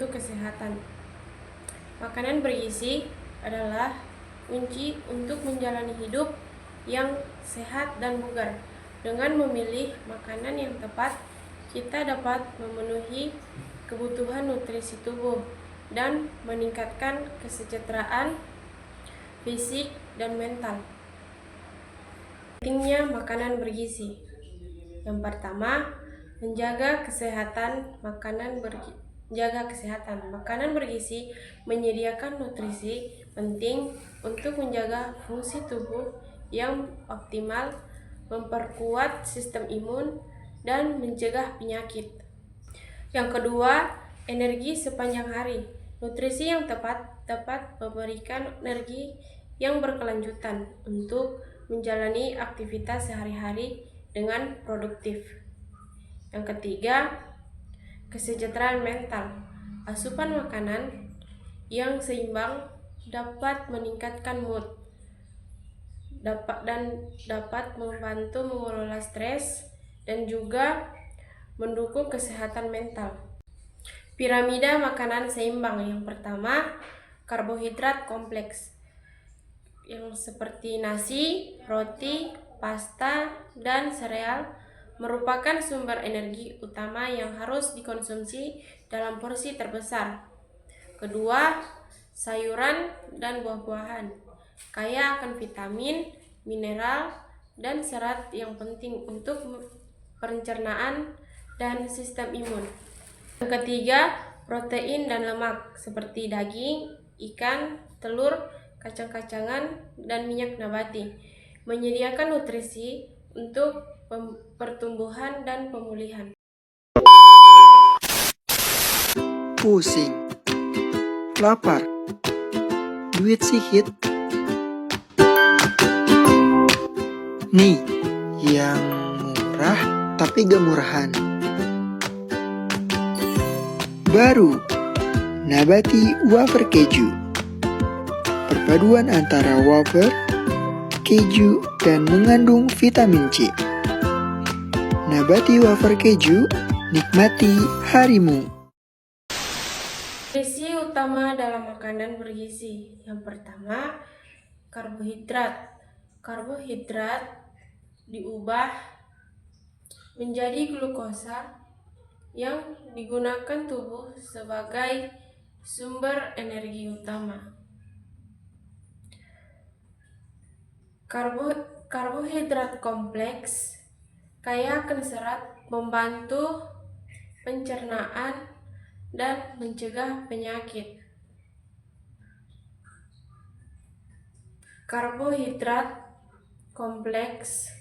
untuk kesehatan. Makanan bergizi adalah kunci untuk menjalani hidup yang sehat dan bugar. Dengan memilih makanan yang tepat, kita dapat memenuhi kebutuhan nutrisi tubuh dan meningkatkan kesejahteraan fisik dan mental. Pentingnya makanan bergizi. Yang pertama, menjaga kesehatan. Makanan bergizi menyediakan nutrisi penting untuk menjaga fungsi tubuh yang optimal, memperkuat sistem imun, dan mencegah penyakit. Yang kedua, energi sepanjang hari. Nutrisi yang tepat dapat memberikan energi yang berkelanjutan untuk menjalani aktivitas sehari-hari dengan produktif. Yang ketiga, kesejahteraan mental. Asupan makanan yang seimbang dapat meningkatkan mood dan dapat membantu mengelola stres dan juga mendukung kesehatan mental. Piramida makanan seimbang. Yang pertama, karbohidrat kompleks yang seperti nasi, roti, pasta, dan sereal merupakan sumber energi utama yang harus dikonsumsi dalam porsi terbesar. Kedua, sayuran dan buah-buahan kaya akan vitamin, mineral, dan serat yang penting untuk pencernaan dan sistem imun. Yang ketiga, protein dan lemak seperti daging, ikan, telur, kacang-kacangan, dan minyak nabati menyediakan nutrisi untuk pertumbuhan dan pemulihan. Pusing, lapar, duit sikit. Nih, yang murah tapi gak murahan. Baru, Nabati Wafer Keju. Perpaduan antara wafer, keju, dan mengandung vitamin C. Nabati Wafer Keju, nikmati harimu. Nutrisi utama dalam makanan bergizi. Yang pertama, karbohidrat. Karbohidrat diubah menjadi glukosa yang digunakan tubuh sebagai sumber energi utama. Karbohidrat kompleks kaya akan serat, membantu pencernaan dan mencegah penyakit. Karbohidrat kompleks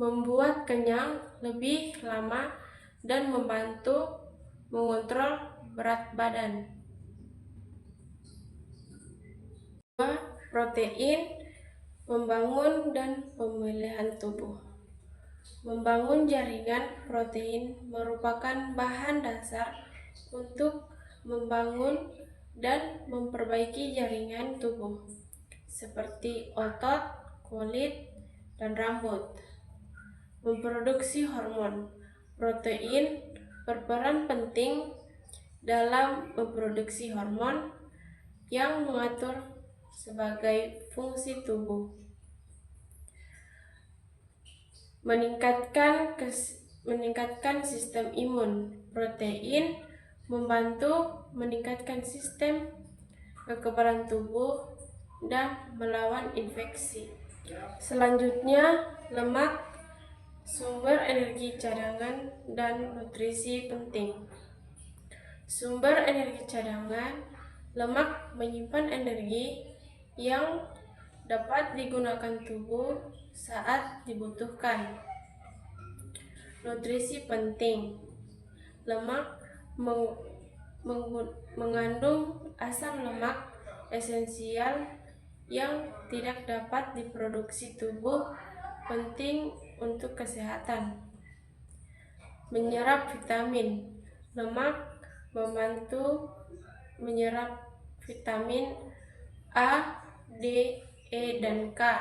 membuat kenyang lebih lama dan membantu mengontrol berat badan. Protein membangun dan pemulihan tubuh. Membangun jaringan protein merupakan bahan dasar untuk membangun dan memperbaiki jaringan tubuh, seperti otot, kulit, dan rambut. Memproduksi hormon. Protein berperan penting dalam memproduksi hormon yang mengatur sebagai fungsi tubuh. Meningkatkan sistem imun. Protein membantu meningkatkan sistem kekebalan tubuh dan melawan infeksi. Selanjutnya, lemak, sumber energi cadangan dan nutrisi penting. Sumber energi cadangan. Lemak menyimpan energi yang dapat digunakan tubuh saat dibutuhkan. Nutrisi penting. Lemak mengandung asam lemak esensial yang tidak dapat diproduksi tubuh, penting untuk kesehatan. Menyerap vitamin. Lemak membantu menyerap vitamin A, D, E, dan K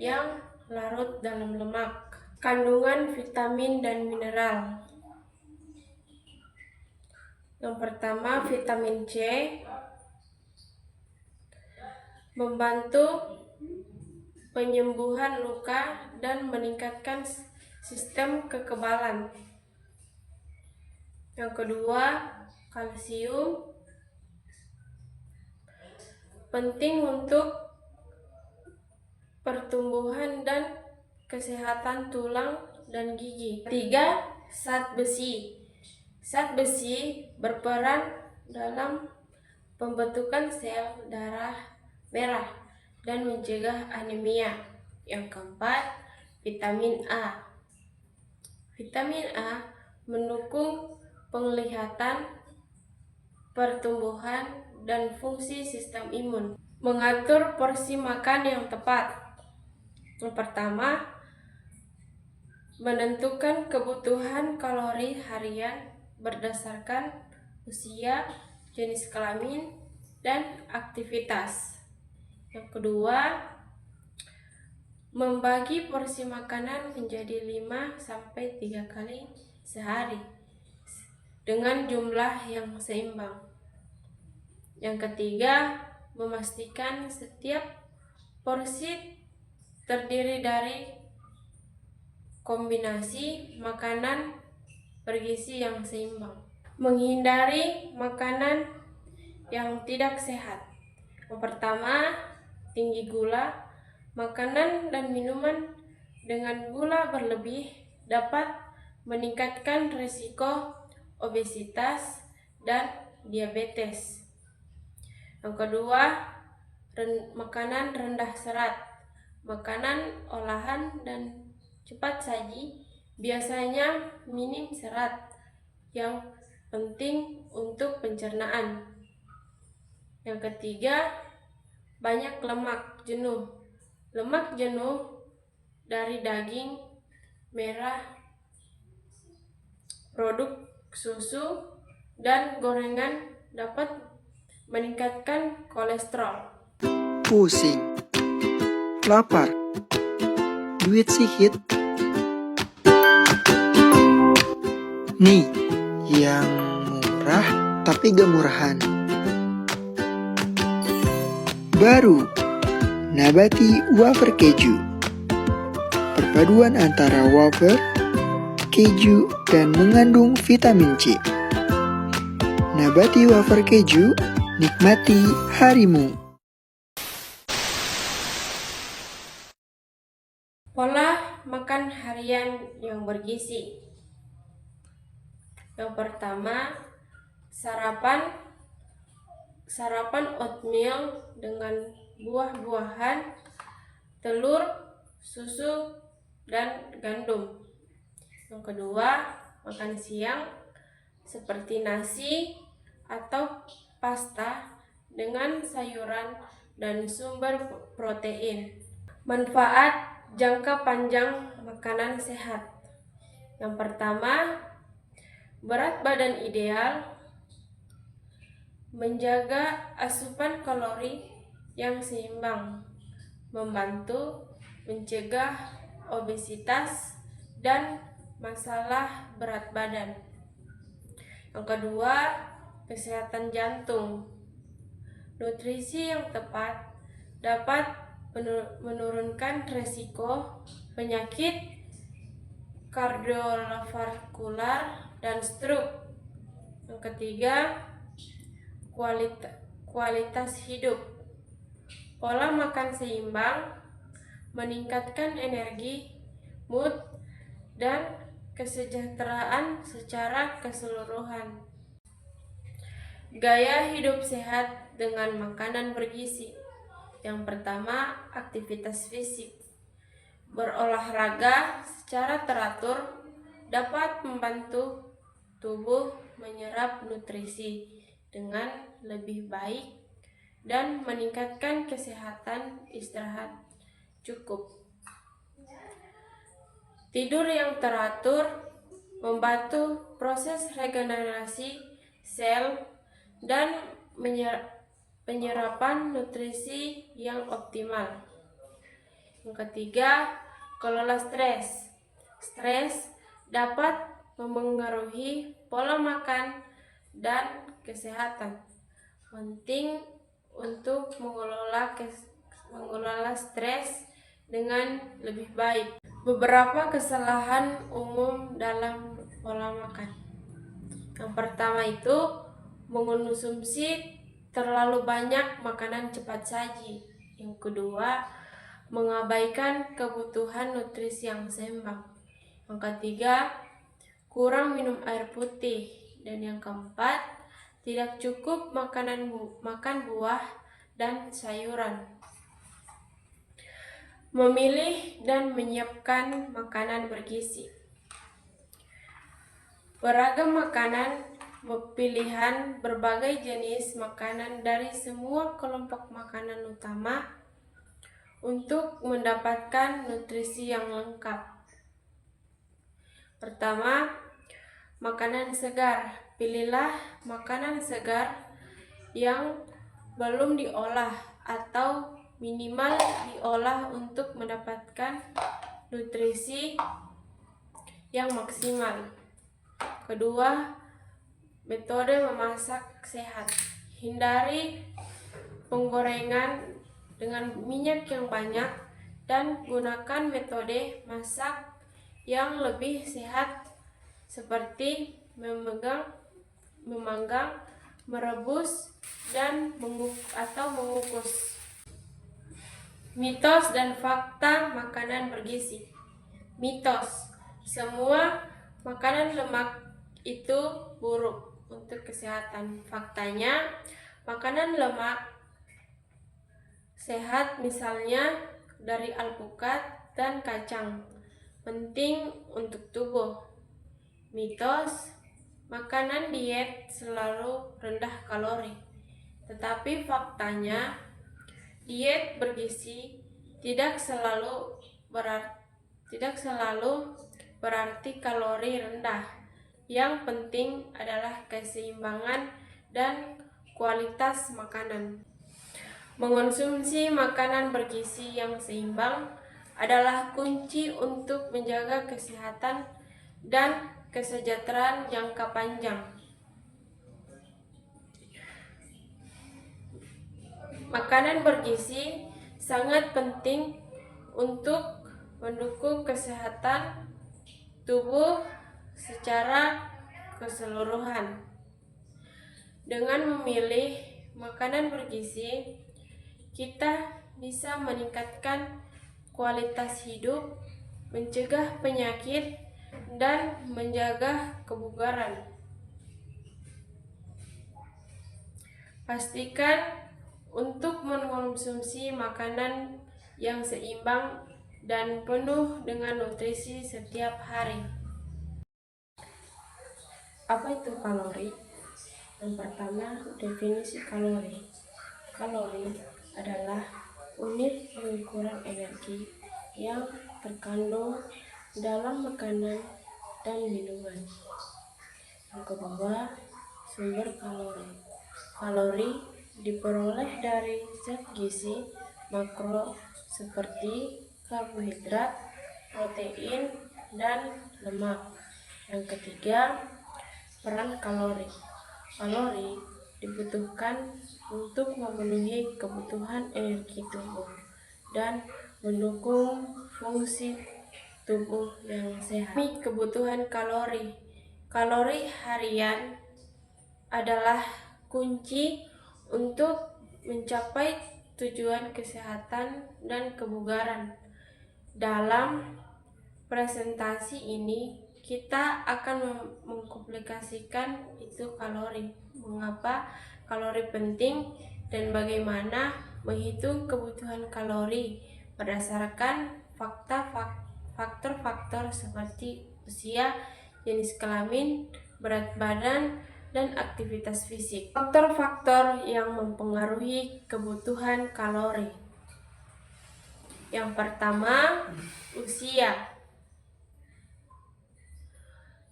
yang larut dalam lemak. Kandungan vitamin dan mineral. Yang pertama, vitamin C membantu penyembuhan luka dan meningkatkan sistem kekebalan. Yang kedua, kalsium penting untuk pertumbuhan dan kesehatan tulang dan gigi. Ketiga, zat besi. Zat besi berperan dalam pembentukan sel darah merah dan mencegah anemia. Yang keempat, vitamin A. Vitamin A mendukung penglihatan, pertumbuhan, dan fungsi sistem imun. Mengatur porsi makan yang tepat. Yang pertama, menentukan kebutuhan kalori harian berdasarkan usia, jenis kelamin, dan aktivitas. Yang kedua, membagi porsi makanan menjadi 5-3 kali sehari dengan jumlah yang seimbang. Yang ketiga, memastikan setiap porsi terdiri dari kombinasi makanan bergizi yang seimbang. Menghindari makanan yang tidak sehat. Yang pertama, tinggi gula. Makanan dan minuman dengan gula berlebih dapat meningkatkan risiko obesitas dan diabetes. Yang kedua, makanan rendah serat. Makanan olahan dan cepat saji biasanya minim serat yang penting untuk pencernaan. Yang ketiga, banyak lemak jenuh. Lemak jenuh dari daging merah, produk susu, dan gorengan dapat meningkatkan kolesterol. Pusing, lapar, duit sikit. Nih, yang murah tapi gak murahan. Baru, Nabati Wafer Keju. Perpaduan antara wafer, keju, dan mengandung vitamin C. Nabati Wafer Keju, nikmati harimu. Pola makan harian yang bergizi. Yang pertama, sarapan oatmeal dengan buah-buahan, telur, susu, dan gandum. Yang kedua, makan siang seperti nasi atau pasta dengan sayuran dan sumber protein. Manfaat jangka panjang makanan sehat. Yang pertama, berat badan ideal, menjaga asupan kalori yang seimbang, membantu mencegah obesitas dan masalah berat badan. Yang kedua, kesehatan jantung. Nutrisi yang tepat dapat menurunkan resiko penyakit kardiovaskular dan stroke. Yang ketiga, kualitas hidup. Pola makan seimbang meningkatkan energi, mood, dan kesejahteraan secara keseluruhan. Gaya hidup sehat dengan makanan bergizi. Yang pertama, aktivitas fisik. Berolahraga secara teratur dapat membantu tubuh menyerap nutrisi dengan lebih baik dan meningkatkan kesehatan istirahat cukup. Tidur yang teratur membantu proses regenerasi sel dan penyerapan nutrisi yang optimal. Yang ketiga, kelola stres. Stres dapat mempengaruhi pola makan dan kesehatan. Penting untuk mengelola stres dengan lebih baik. Beberapa kesalahan umum dalam pola makan. Yang pertama itu mengonsumsi terlalu banyak makanan cepat saji. Yang kedua, mengabaikan kebutuhan nutrisi yang seimbang. Yang ketiga, kurang minum air putih. Dan yang keempat, tidak cukup makan buah dan sayuran. Memilih dan menyiapkan makanan bergizi. Beragam makanan pilihan berbagai jenis makanan dari semua kelompok makanan utama untuk mendapatkan nutrisi yang lengkap. Pertama, makanan segar. Pilihlah makanan segar yang belum diolah atau minimal diolah untuk mendapatkan nutrisi yang maksimal. Kedua, metode memasak sehat. Hindari penggorengan dengan minyak yang banyak dan gunakan metode masak yang lebih sehat seperti memanggang, merebus, dan mengukus. Mitos dan fakta makanan bergizi. Mitos: semua makanan lemak itu buruk untuk kesehatan. Faktanya, makanan lemak sehat misalnya dari alpukat dan kacang penting untuk tubuh. Mitos: makanan diet selalu rendah kalori. Tetapi faktanya, diet bergizi tidak selalu berarti kalori rendah. Yang penting adalah keseimbangan dan kualitas makanan. Mengonsumsi makanan bergizi yang seimbang adalah kunci untuk menjaga kesehatan dan kesejahteraan jangka panjang. Makanan bergizi sangat penting untuk mendukung kesehatan tubuh secara keseluruhan. Dengan memilih makanan bergizi, kita bisa meningkatkan kualitas hidup, mencegah penyakit, dan menjaga kebugaran. Pastikan untuk mengonsumsi makanan yang seimbang dan penuh dengan nutrisi setiap hari. Apa itu kalori? Yang pertama, definisi kalori. Kalori adalah unit pengukuran energi yang terkandung dalam makanan dan minuman. Yang kedua, sumber kalori. Kalori diperoleh dari zat gizi makro seperti karbohidrat, protein, dan lemak. Yang ketiga, peran kalori. Kalori dibutuhkan untuk memenuhi kebutuhan energi tubuh dan mendukung fungsi tubuh yang sehat. Kebutuhan kalori. Kalori harian adalah kunci untuk mencapai tujuan kesehatan dan kebugaran. Dalam presentasi ini, kita akan mengkomplikasikan itu kalori, mengapa kalori penting, dan bagaimana menghitung kebutuhan kalori berdasarkan faktor-faktor seperti usia, jenis kelamin, berat badan, dan aktivitas fisik. Faktor-faktor yang mempengaruhi kebutuhan kalori. Yang pertama, usia.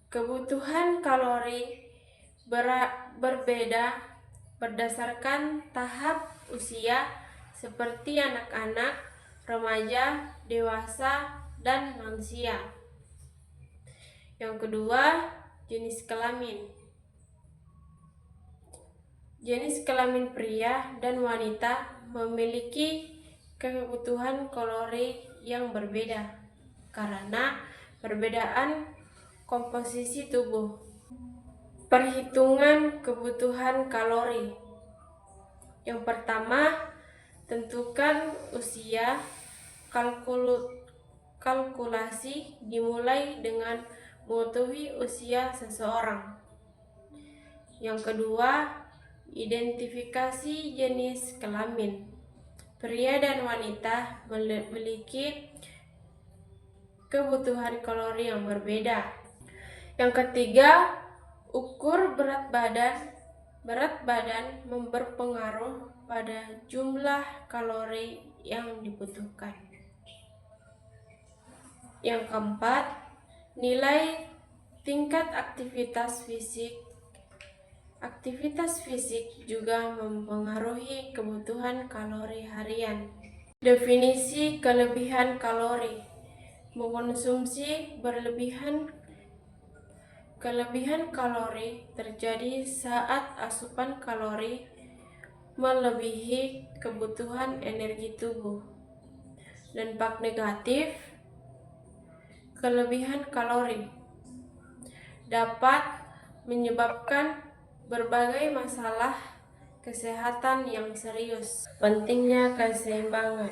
Kebutuhan kalori berbeda berdasarkan tahap usia seperti anak-anak, remaja, dewasa, dan lansia. Yang kedua, jenis kelamin. Jenis kelamin pria dan wanita memiliki kebutuhan kalori yang berbeda karena perbedaan komposisi tubuh. Perhitungan kebutuhan kalori. Yang pertama, tentukan usia. Kalkulasi dimulai dengan mengetahui usia seseorang. Yang kedua, identifikasi jenis kelamin. Pria dan wanita memiliki kebutuhan kalori yang berbeda. Yang ketiga, ukur berat badan. Berat badan berpengaruh pada jumlah kalori yang dibutuhkan. Yang keempat, nilai tingkat aktivitas fisik. Aktivitas fisik juga mempengaruhi kebutuhan kalori harian. Definisi kelebihan kalori. Mengonsumsi berlebihan. Kelebihan kalori terjadi saat asupan kalori melebihi kebutuhan energi tubuh. Dampak negatif, kelebihan kalori dapat menyebabkan berbagai masalah kesehatan yang serius. Pentingnya keseimbangan.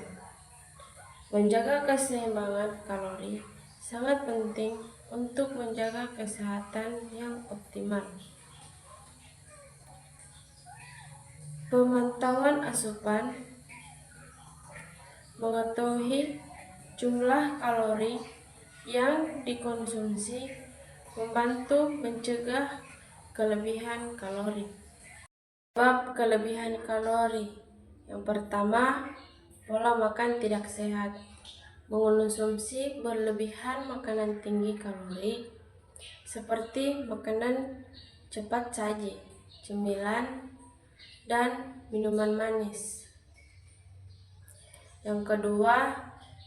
Menjaga keseimbangan kalori sangat penting untuk menjaga kesehatan yang optimal. Pemantauan asupan. Mengetahui jumlah kalori yang dikonsumsi membantu mencegah kelebihan kalori. Sebab kelebihan kalori. Yang pertama, pola makan tidak sehat. Mengonsumsi berlebihan makanan tinggi kalori seperti makanan cepat saji, cemilan, dan minuman manis. Yang kedua,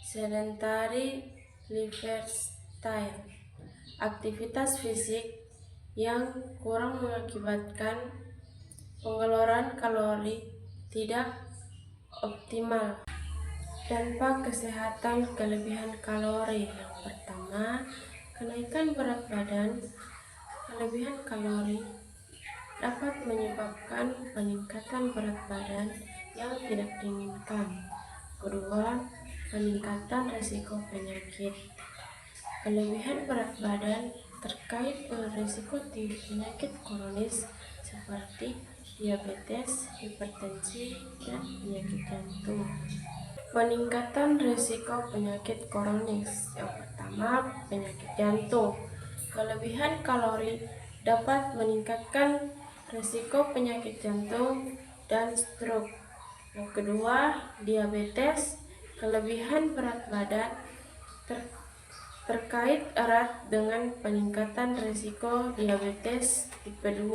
sedentary lifestyle. Aktivitas fisik yang kurang mengakibatkan pengeluaran kalori tidak optimal. Dampak kesehatan kelebihan kalori. Yang pertama, kenaikan berat badan. Kelebihan kalori dapat menyebabkan peningkatan berat badan yang tidak diinginkan. Kedua, peningkatan risiko penyakit. Kelebihan berat badan terkait berisiko tinggi penyakit kronis seperti diabetes, hipertensi, dan penyakit jantung. Peningkatan risiko penyakit kronis. Yang pertama, penyakit jantung. Kelebihan kalori dapat meningkatkan risiko penyakit jantung dan stroke. Yang kedua, diabetes. Kelebihan berat badan terkait erat dengan peningkatan risiko diabetes tipe 2.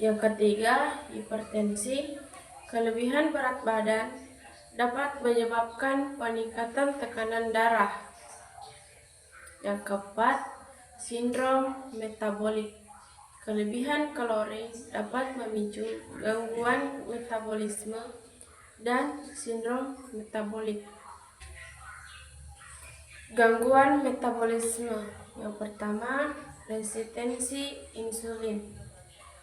Yang ketiga, hipertensi. Kelebihan berat badan dapat menyebabkan peningkatan tekanan darah. Yang keempat, sindrom metabolik. Kelebihan kalori dapat memicu gangguan metabolisme dan sindrom metabolik. Gangguan metabolisme. Yang pertama, resistensi insulin.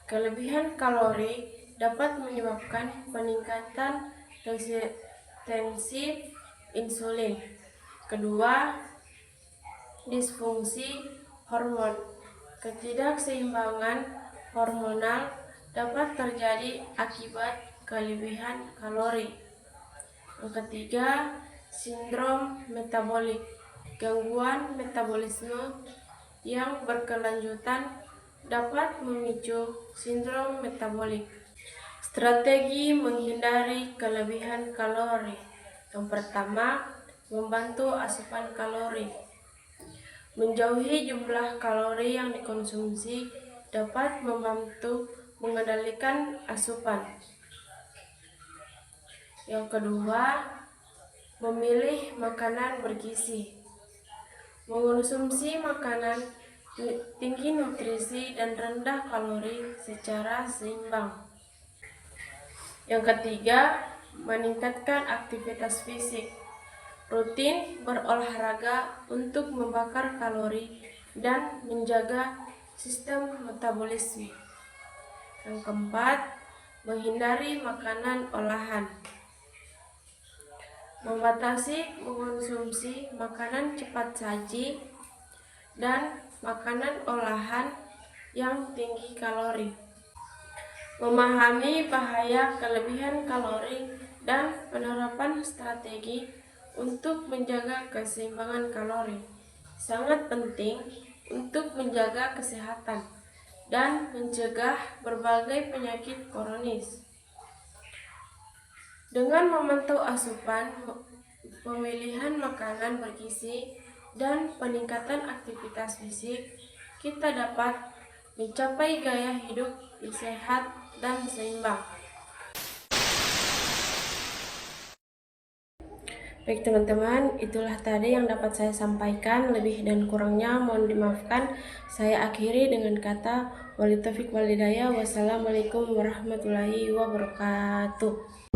Kelebihan kalori dapat menyebabkan peningkatan resistensi insulin. Kedua, disfungsi hormon. Ketidakseimbangan hormonal dapat terjadi akibat kelebihan kalori. Yang ketiga, sindrom metabolik. Gangguan metabolisme yang berkelanjutan dapat memicu sindrom metabolik. Strategi menghindari kelebihan kalori. Yang pertama, membantu asupan kalori. Menjauhi jumlah kalori yang dikonsumsi dapat membantu mengendalikan asupan. Yang kedua, memilih makanan bergizi. Mengonsumsi makanan tinggi nutrisi dan rendah kalori secara seimbang. Yang ketiga, meningkatkan aktivitas fisik. Rutin berolahraga untuk membakar kalori dan menjaga sistem metabolisme. Yang keempat, menghindari makanan olahan. Membatasi mengonsumsi makanan cepat saji dan makanan olahan yang tinggi kalori. Memahami bahaya kelebihan kalori dan penerapan strategi untuk menjaga keseimbangan kalori sangat penting untuk menjaga kesehatan dan mencegah berbagai penyakit kronis. Dengan memantau asupan, pemilihan makanan bergizi, dan peningkatan aktivitas fisik, kita dapat mencapai gaya hidup yang sehat dan seimbang. Baik teman-teman, itulah tadi yang dapat saya sampaikan. Lebih dan kurangnya mohon dimaafkan. Saya akhiri dengan kata wali taufik wal hidayah. Wassalamualaikum warahmatullahi wabarakatuh.